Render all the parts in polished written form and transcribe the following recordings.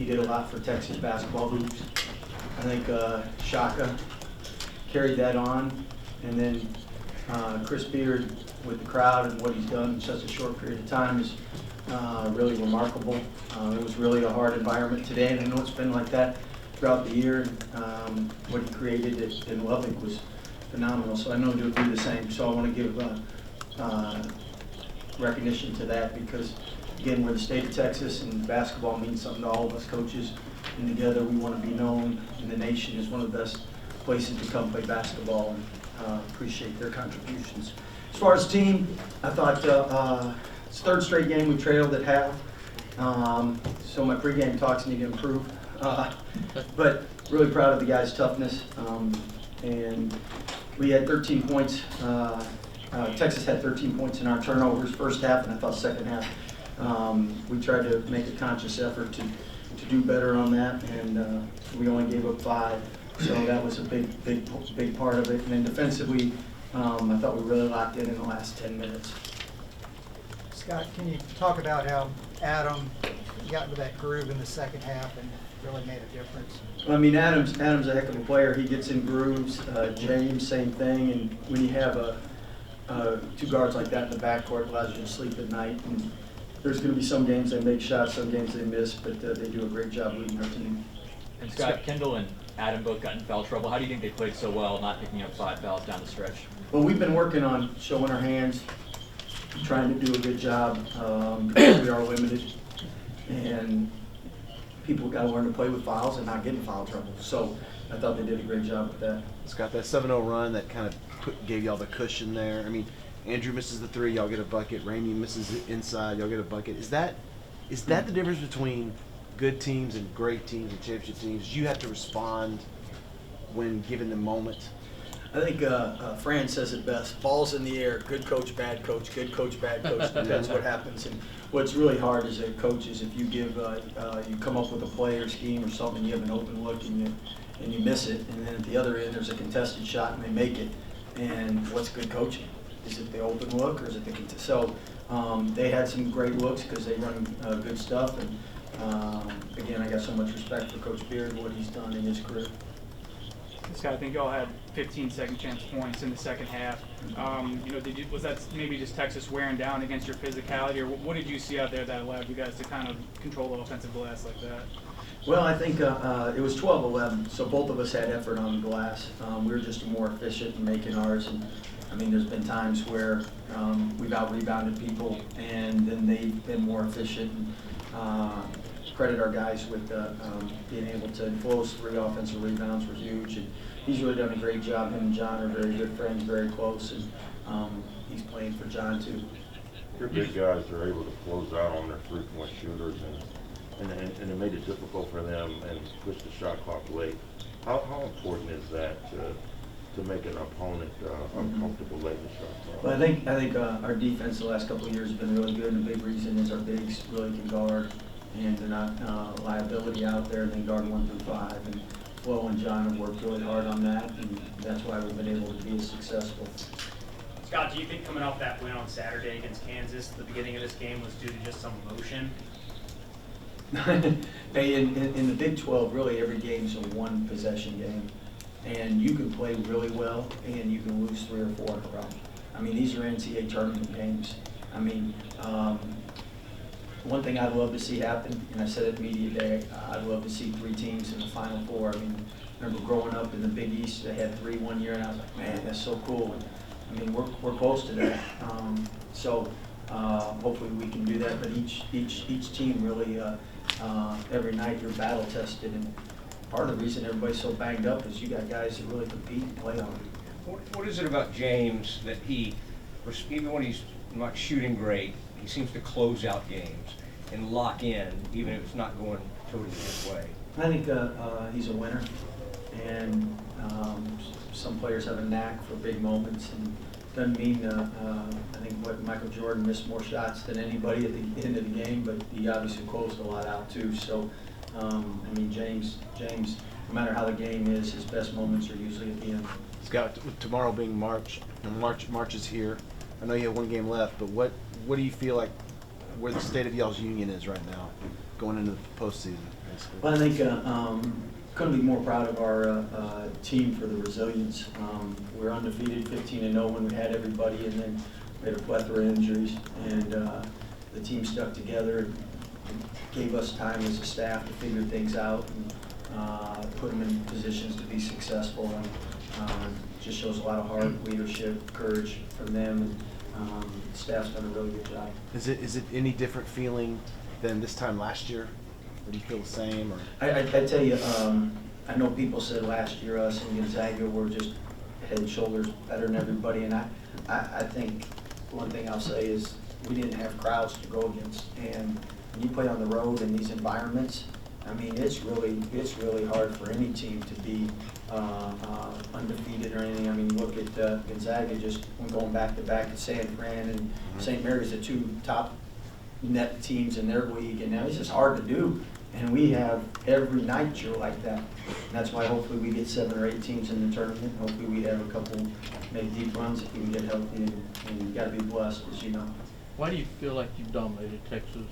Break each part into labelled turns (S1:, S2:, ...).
S1: he did a lot for Texas basketball hoops. I think Shaka carried that on, and then Chris Beard with the crowd and what he's done in such a short period of time is really remarkable. It was really a hard environment today, and I know it's been like that throughout the year. What he created in Lubbock was phenomenal, so I know he'll do the same. So I want to give recognition to that because, again, we're the state of Texas, and basketball means something to all of us coaches. And together we want to be known in the nation as one of the best places to come play basketball, and appreciate their contributions. As far as team, I thought it's third straight game we trailed at half. So my pregame talks need to improve. But really proud of the guys' toughness. And we had 13 points. Texas had 13 points in our turnovers first half, and I thought second half we tried to make a conscious effort to do better on that, and we only gave up 5. So that was a big part of it. And then defensively, I thought we really locked in the last 10 minutes.
S2: Scott, can you talk about how Adam got into that groove in the second half and really made a difference?
S1: Well, I mean, Adam's a heck of a player. He gets in grooves. James, same thing. And when you have two guards like that in the backcourt, it allows you to sleep at night. And there's going to be some games they make shots, some games they miss, but they do a great job leading our team.
S3: And Scott, Kendall and Adam both got in foul trouble. How do you think they played so well, not picking up 5 fouls down the stretch?
S1: Well, we've been working on showing our hands, trying to do a good job because we are limited, and people got to learn to play with fouls and not get in foul trouble. So I thought they did a great job with that.
S4: Scott, that 7-0 run that kind of gave y'all the cushion there. I mean, Andrew misses the 3, y'all get a bucket. Ramey misses it inside, y'all get a bucket. Is that the difference between good teams and great teams and championship teams? You have to respond when given the moment.
S1: I think Fran says it best. Balls in the air, good coach, bad coach, good coach, bad coach. Depends what happens. And what's really hard as a coach is if you give, you come up with a play or scheme or something, you have an open look and you miss it, and then at the other end there's a contested shot and they make it. And what's good coaching? Is it the open look or is it the contest? So they had some great looks because they run good stuff. And again, I got so much respect for Coach Beard and what he's done in his career.
S5: Scott, I think y'all had 15 second chance points in the second half. Was that maybe just Texas wearing down against your physicality, or what did you see out there that allowed you guys to kind of control the offensive glass like that?
S1: Well, I think it was 12-11, so both of us had effort on the glass. We were just more efficient in making ours, and I mean, there's been times where we've out-rebounded people, and then they've been more efficient. Credit our guys with being able to those 3 offensive rebounds were huge, and he's really done a great job. Him and John are very good friends, very close, and he's playing for John too.
S6: Your big guys are able to close out on their 3-point shooters, and it made it difficult for them and push the shot clock late. How important is that to make an opponent uncomfortable late in the shot clock?
S1: Well, I think our defense the last couple of years has been really good, and a big reason is our bigs really can guard, and they're not liability out there. They guard 1 through 5, and Flo and John have worked really hard on that, and that's why we've been able to be as successful.
S7: Scott, do you think coming off that win on Saturday against Kansas, the beginning of this game was due to just some emotion?
S1: Hey, in the Big 12, really every game's a 1-possession game, and you can play really well, and you can lose 3 or 4 in a row. I mean, these are NCAA tournament games. I mean, one thing I'd love to see happen, and I said at Media Day, I'd love to see 3 teams in the Final Four. I mean, I remember growing up in the Big East, they had 3 one year, and I was like, man, that's so cool. And, I mean, we're close to that. So hopefully we can do that. But each team really, every night you're battle tested, and part of the reason everybody's so banged up is you got guys that really compete and play on it.
S8: What is it about James that even when he's not shooting great, he seems to close out games and lock in, even if it's not going totally his way?
S1: I think he's a winner, and some players have a knack for big moments, and doesn't mean I think what Michael Jordan missed more shots than anybody at the end of the game, but he obviously closed a lot out too. So I mean, James, no matter how the game is, his best moments are usually at the end.
S4: Scott, with tomorrow being March, and March is here. I know you have 1 game left, but what do you feel like where the state of y'all's union is right now, going into the postseason, basically.
S1: Well, I think couldn't be more proud of our team for the resilience. We're undefeated, 15-0 when we had everybody, and then we had a plethora of injuries, and the team stuck together, gave us time as a staff to figure things out, and put them in positions to be successful. And just shows a lot of heart, leadership, courage from them, and staff's done a really good job.
S4: Is it any different feeling than this time last year? Or do you feel the same? Or
S1: I tell you, I know people said last year us and Gonzaga were just head and shoulders better than everybody, and I think one thing I'll say is we didn't have crowds to go against, and when you play on the road in these environments, I mean, it's really hard for any team to be undefeated or anything. I mean, you look at Gonzaga just going back to back at San Fran and St. Mary's, the two top net teams in their league, and now it's just hard to do. And we have every night you're like that. And that's why hopefully we get 7 or 8 teams in the tournament. Hopefully we have a couple make deep runs if we can get healthy, and you've got to be blessed, as you know.
S9: Why do you feel like you've dominated Texas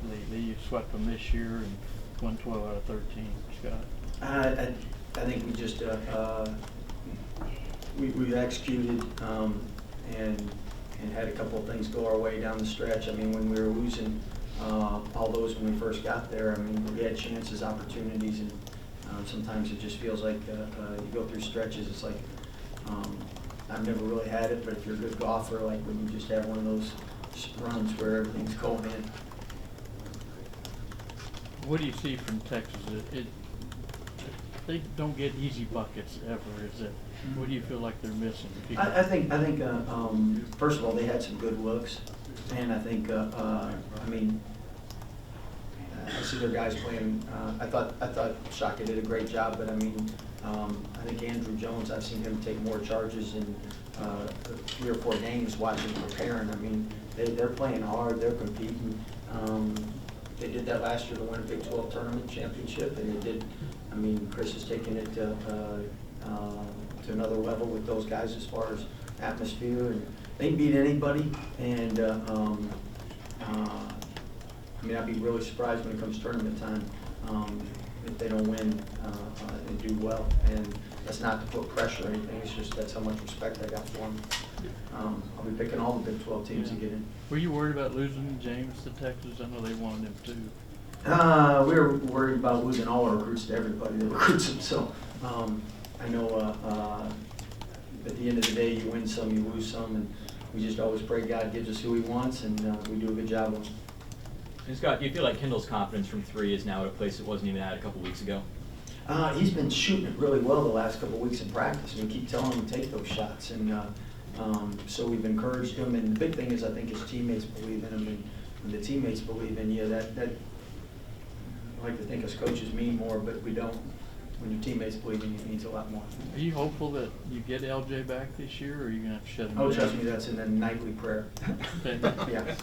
S9: lately? You swept them this year and won 12 out of 13, Scott.
S1: I think we just we executed and had a couple of things go our way down the stretch. I mean, when we were losing all those when we first got there, I mean, we had chances, opportunities, and sometimes it just feels like you go through stretches. It's like I've never really had it, but if you're a good golfer, like when you just have one of those runs where everything's going in.
S9: What do you see from Texas? They don't get easy buckets ever, is it? What do you feel like they're missing?
S1: I think first of all, they had some good looks, and I think I mean, I see their guys playing. I thought Shaka did a great job, but I mean, I think Andrew Jones, I've seen him take more charges in 3 or 4 games watching preparing. I mean, they're playing hard, they're competing. They did that last year to win a Big 12 tournament championship, and they did. I mean, Chris has taken it to another level with those guys as far as atmosphere, and they can beat anybody. And I mean, I'd be really surprised when it comes tournament time if they don't win and do well. And that's not to put pressure or anything. It's just that's how much respect I got for them. I'll be picking all the Big 12 teams to get in.
S9: Were you worried about losing James to Texas? I know they wanted him too.
S1: We were worried about losing all our recruits to everybody that recruits them. So I know at the end of the day, you win some, you lose some, and we just always pray God gives us who He wants, and we do a good job of it.
S3: And Scott, do you feel like Kendall's confidence from 3 is now at a place it wasn't even at a couple weeks ago?
S1: He's been shooting it really well the last couple of weeks in practice. We keep telling him to take those shots, and so we've encouraged him. And the big thing is, I think his teammates believe in him, and when the teammates believe in you, that I like to think us coaches mean more, but we don't. When your teammates believe in you, it means a lot more.
S9: Are you hopeful that you get LJ back this year, or are you going to have to shut him down?
S1: Oh, trust me, that's in the nightly prayer. Yeah.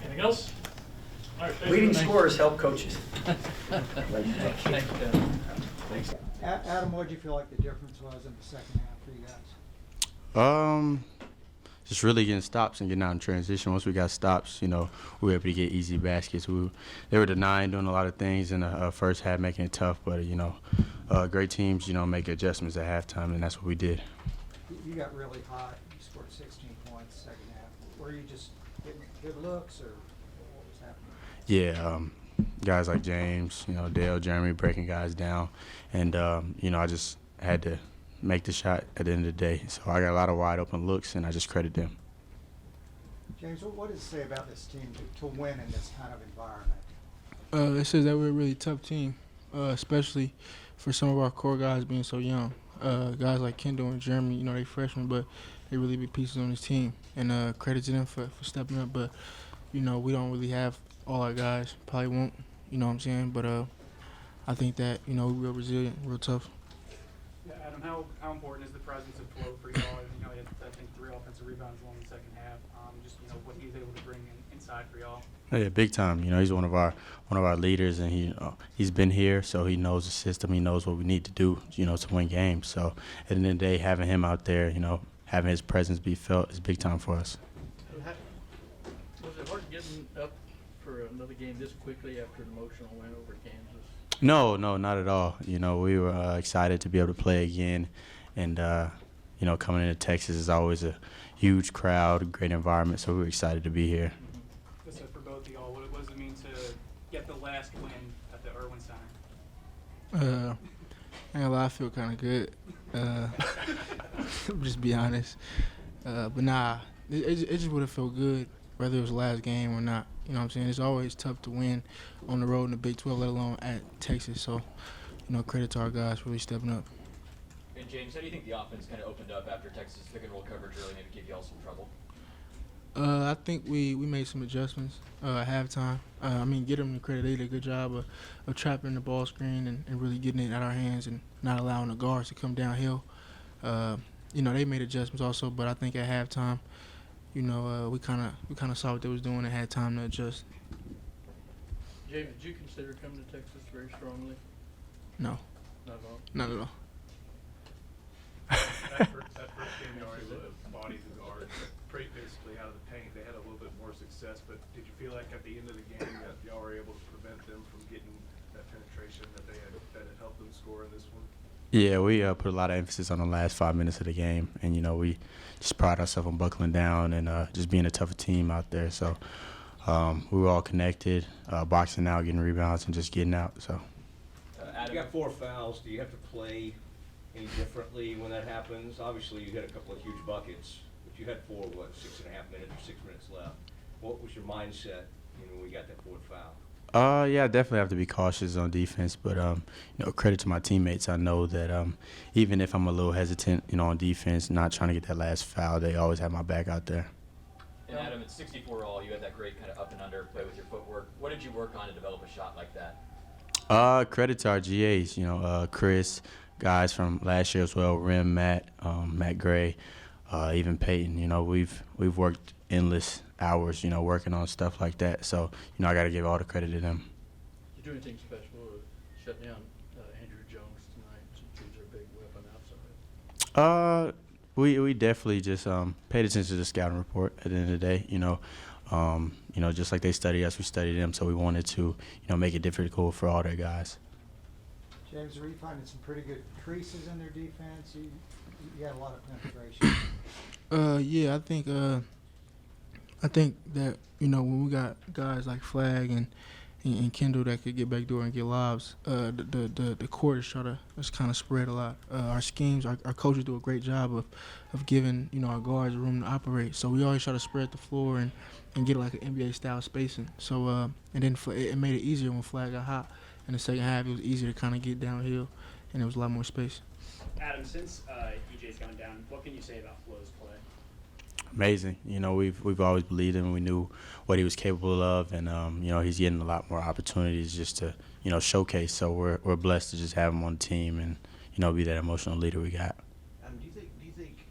S5: Anything else? All right,
S1: Leading scorers help coaches.
S9: Thanks, Ben.
S4: thanks.
S2: Adam, what did you feel like the difference was in the second half for you guys?
S10: Just really getting stops and getting out in transition. Once we got stops, we were able to get easy baskets. They were denying doing a lot of things in the first half, making it tough. But great teams, make adjustments at halftime, and that's what we did.
S2: You got really hot. You scored 16 points second half. Were you just getting good looks, or what was happening?
S10: Yeah, guys like James, Dale, Jeremy breaking guys down, and I just had to make the shot at the end of the day. So I got a lot of wide open looks, and I just credit them.
S2: James, what does it say about this team to win in this kind of environment?
S11: It says that we're a really tough team, especially for some of our core guys being so young. Guys like Kendall and Jeremy, they freshmen, but they really big pieces on this team. And credit to them for stepping up. But, we don't really have all our guys. Probably won't, you know what I'm saying? But I think that, we're real resilient, real tough.
S5: Yeah, Adam, how important is the presence of Flo for y'all? He had, I think, 3 offensive rebounds along the second half. Just what he was able to bring inside for y'all.
S10: Yeah, big time. He's one of our leaders, and he's been here, so he knows the system. He knows what we need to do, to win games. So at the end of the day, having him out there, having his presence be felt is big time for us.
S9: another game this quickly after an emotional win over Kansas?
S10: No, not at all. You know, we were excited to be able to play again, and you know, coming into Texas is always a huge crowd, great environment, so we were excited to be here.
S5: So for both of y'all, what does it mean to get the last win at the Irwin Center?
S11: I ain't gonna lie, I feel kind of good. Just be honest. But nah, it just would have felt good whether it was the last game or not. You know what I'm saying? It's always tough to win on the road in the Big 12, let alone at Texas. So, you know, credit to our guys for really stepping up.
S3: And James, how do you think the offense kind of opened up after Texas pick and roll coverage really maybe gave y'all some trouble?
S11: I think we made some adjustments at halftime. I mean, get them the credit. They did a good job of trapping the ball screen and really getting it out our hands and not allowing the guards to come downhill. You know, they made adjustments also, but I think at halftime, you know, we kind of saw what they was doing and had time to adjust.
S9: James, did you consider coming to Texas very strongly?
S11: No.
S9: Not at all?
S11: Not at all.
S12: That first game, they were able to body the guards basically out of the paint. They had a little bit more success, but did you feel like at the end of the game that y'all were able to prevent them from getting that penetration that had helped them score in this one?
S10: Yeah, we put a lot of emphasis on the last 5 minutes of the game, and you know, we just pride ourselves on buckling down and just being a tougher team out there. So we were all connected, boxing out, getting rebounds, and just getting out. So
S8: You got 4 fouls. Do you have to play any differently when that happens? Obviously, you had a couple of huge buckets, but you had 6.5 minutes or 6 minutes left. What was your mindset, you know, when we got that 4th foul?
S10: yeah, I definitely have to be cautious on defense, but you know, credit to my teammates. I know that even if I'm a little hesitant, you know, on defense, not trying to get that last foul, they always have my back out there.
S3: And Adam, at 64 all, you had that great kind of up and under play with your footwork. What did you work on to develop a shot like that?
S10: Credit to our GAs, you know, Chris, guys from last year as well, Rim, Matt Gray, even Peyton. You know, we've worked endless hours, you know, working on stuff like that. So, you know, I got to give all the credit to them.
S9: Did you do anything special to shut down Andrew Jones tonight, since he's their big weapon outside?
S10: We definitely just paid attention to the scouting report at the end of the day. You know, just like they study us, we studied them. So we wanted to, you know, make it difficult for all their guys.
S2: James, were you finding some pretty good creases in their defense? You had a lot of penetration.
S11: Yeah, I think that, you know, when we got guys like Flag and Kendall that could get back door and get lobs, the court is trying to just kind of spread a lot. Our schemes, our coaches do a great job of giving, you know, our guards room to operate. So we always try to spread the floor and get like an NBA style spacing. So and then it made it easier when Flag got hot. In the second half, it was easier to kind of get downhill, and there was a lot more space.
S7: Adam, since EJ's gone down, what can you say about Flo's play?
S10: Amazing. You know, we've always believed him. We knew what he was capable of, and you know, he's getting a lot more opportunities just to, you know, showcase. So we're blessed to just have him on the team and, you know, be that emotional leader we got.
S4: Do you think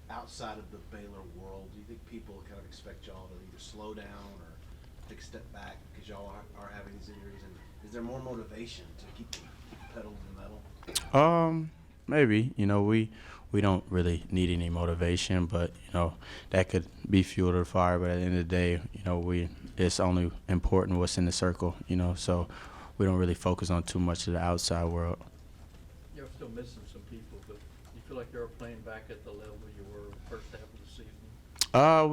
S4: outside of the Baylor world, do you think people kind of expect y'all to either slow down or take a step back because y'all are having these injuries? And is there more motivation to keep the pedal to the metal?
S10: Maybe. You know, we don't really need any motivation, but, you know, that could be fuel to the fire. But at the end of the day, you know, it's only important what's in the circle, you know, so we don't really focus on too much of the outside world.
S9: You're still missing some people, but you feel like you're playing back at the level you were first half of the season?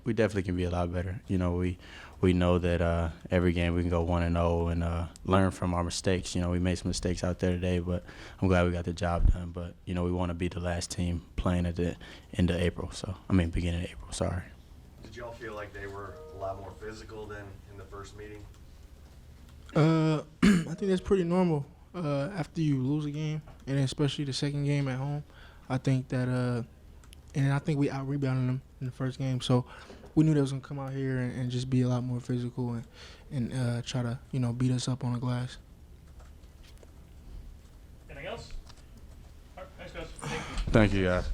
S10: We definitely can be a lot better. You know, we know that every game we can go 1-0 and learn from our mistakes. You know, we made some mistakes out there today, but I'm glad we got the job done. But, you know, we want to be the last team playing at the end of April. Beginning of April, sorry.
S13: Did y'all feel like they were a lot more physical than in the first meeting?
S11: I think that's pretty normal after you lose a game, and especially the second game at home. I think that and I think we out-rebounded them in the first game. So we knew they was going to come out here and just be a lot more physical and try to, you know, beat us up on the glass.
S5: Anything else? All right, thanks, guys. Thank you.
S10: Thank you, guys.